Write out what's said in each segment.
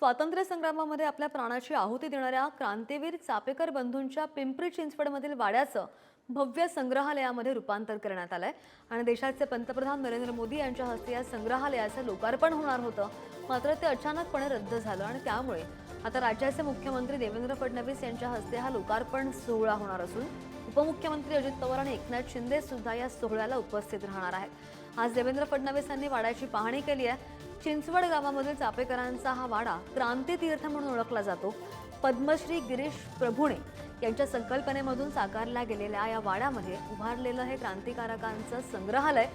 स्वातंत्र्य संग्रामामध्ये आपल्या प्राणाची आहुती देणाऱ्या क्रांतीवीर चापेकर बंधूंच्या पिंपरी चिंचवडमधील वाड्याचं भव्य संग्रहालयामध्ये रूपांतर करण्यात आलंय आणि देशाचे पंतप्रधान नरेंद्र मोदी यांच्या हस्ते या संग्रहालयाचं लोकार्पण होणार होतं। मात्र ते अचानकपणे रद्द झालं आणि त्यामुळे आता राज्याचे मुख्यमंत्री देवेंद्र फडणवीस यांच्या हस्ते हा लोकार्पण सोहळा होणार असून उपमुख्यमंत्री अजित पवार आणि एकनाथ शिंदे सुद्धा या सोहळ्याला उपस्थित राहणार आहेत। आज देवेंद्र फडणवीस यांनी वाड्याची पाहणी केली आहे। चिंचवड गावामधील चापेकरांचा हा वाडा क्रांतीतीर्थ म्हणून ओळखला जातो। पद्मश्री गिरीश प्रभुणे यांच्या संकल्पनेमधून साकारल्या गेलेल्या या वाड्यामध्ये उभारलेलं हे क्रांतिकारकांचं संग्रहालय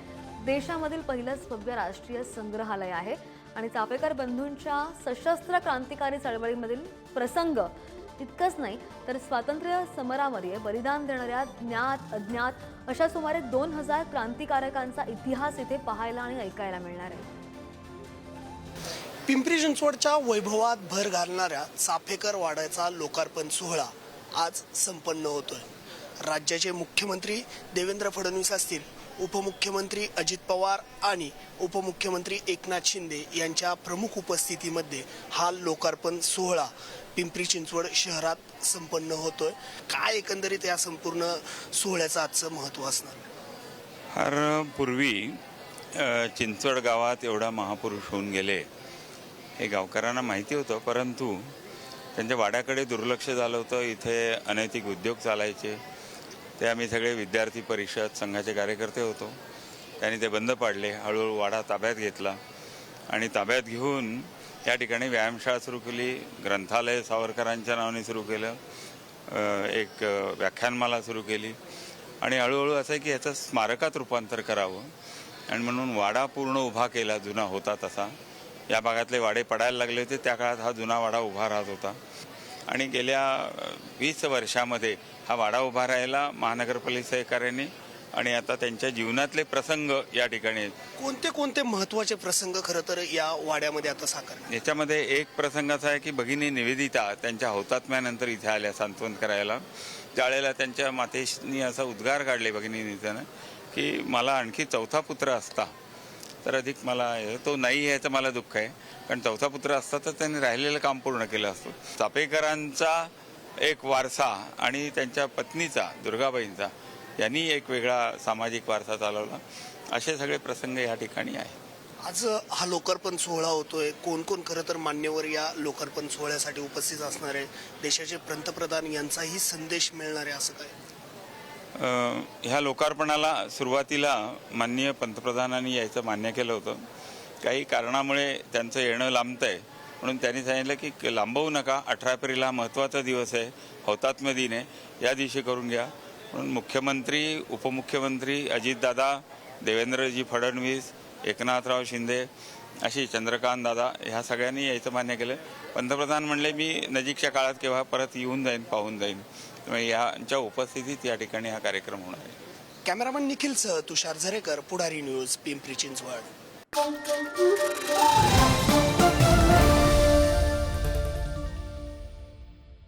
देशामधील पहिलंच भव्य राष्ट्रीय संग्रहालय आहे आणि चापेकर बंधूंच्या सशस्त्र क्रांतिकारी चळवळीमधील प्रसंग इतकंच नाही तर स्वातंत्र्य समरामध्ये बलिदान देणाऱ्या ज्ञात अज्ञात अशा सुमारे 2000 क्रांतिकारकांचा इतिहास इथे पाहायला आणि ऐकायला मिळणार आहे। पिंपरी चिंचवडच्या वैभवात भर घालणाऱ्या चापेकर वाड्याचा लोकार्पण सोहळा आज संपन्न होतोय। राज्याचे मुख्यमंत्री देवेंद्र फडणवीस असतील, उपमुख्यमंत्री अजित पवार आणि उपमुख्यमंत्री एकनाथ शिंदे यांच्या प्रमुख उपस्थितीमध्ये हा लोकार्पण सोहळा पिंपरी चिंचवड शहरात संपन्न होतोय। काय एकंदरीत या संपूर्ण सोहळ्याचं आजचं महत्त्व असणार? पूर्वी चिंचवड गावात एवढा महापुरुष होऊन गेले हे गावकऱ्यांना माहिती होतं, परंतु त्यांच्या वाड्याकडे दुर्लक्ष झालं होतं। इथे अनैतिक उद्योग चालायचे, ते आम्ही सगळे विद्यार्थी परिषद संघाचे कार्यकर्ते होतो। त्यांनी ते बंद पाडले। हळूहळू वाडा ताब्यात घेतला आणि ताब्यात घेऊन या ठिकाणी व्यायामशाळा सुरू केली, ग्रंथालय सावरकरांच्या नावाने सुरू केलं, एक व्याख्यानमाला सुरू केली आणि हळूहळू असं आहे की याचं स्मारकात रूपांतर करावं आणि म्हणून वाडा पूर्ण उभा केला, जुना होता तसा। या भागातले वाडे पडायला लागले होते, त्या काळात हा जुना वाडा उभा राहत होता आणि गेल्या 20 वर्षामध्ये हा वाडा उभा राहिला महानगरपालिका सहकार्याने आणि आता त्यांच्या जीवनातले प्रसंग या ठिकाणी आहेत। कोणते कोणते महत्त्वाचे प्रसंग खरं तर या वाड्यामध्ये आता साकारले? याच्यामध्ये एक प्रसंग असा आहे की भगिनी निवेदिता त्यांच्या हौतात्म्यानंतर इथे आल्या सांत्वन करायला। त्यावेळेला त्यांच्या मातेनी असा उद्गार काढले भगिनी निवेदितानं की मला आणखी चौथा पुत्र असता तर अधिक मला तो नाही याचं मला दुःख आहे, कारण चौथा पुत्र असता तर त्यांनी राहिलेलं काम पूर्ण केलं असतं। चापेकरांचा एक वारसा आणि त्यांच्या पत्नीचा दुर्गाबाईंचा यांनी एक वेगळा सामाजिक वारसा चालवला, असे सगळे प्रसंग या ठिकाणी आहे। आज हा लोकार्पण सोहळा होतोय, कोण कोण खरं तर मान्यवर या लोकार्पण सोहळ्यासाठी उपस्थित असणार आहे? देशाचे पंतप्रधान यांचाही संदेश मिळणार आहे असं काय? ह्या लोकार्पणाला सुरुवातीला माननीय पंतप्रधानांनी यायचं मान्य केलं होतं। काही कारणामुळे त्यांचं येणं लांबतंय म्हणून त्यांनी सांगितलं की लांबवू नका, 18 एप्रिल हा महत्त्वाचा दिवस आहे, हौतात्म्य दिन आहे, या दिवशी करून घ्या। म्हणून मुख्यमंत्री, उपमुख्यमंत्री अजितदादा, देवेंद्रजी फडणवीस, एकनाथराव शिंदे अशी चंद्रकांत दादा ह्या सगळ्यांनी यायचं मान्य केलं। पंतप्रधान म्हणले मी नजीकच्या काळात केव्हा परत येऊन जाईन, पाहून जाईन, त्यामुळे यांच्या उपस्थितीत या ठिकाणी हा कार्यक्रम होणार आहे। कॅमेरामन निखिलसह तुषार झरेकर, पुढारी न्यूज, पिंपरी चिंचवड।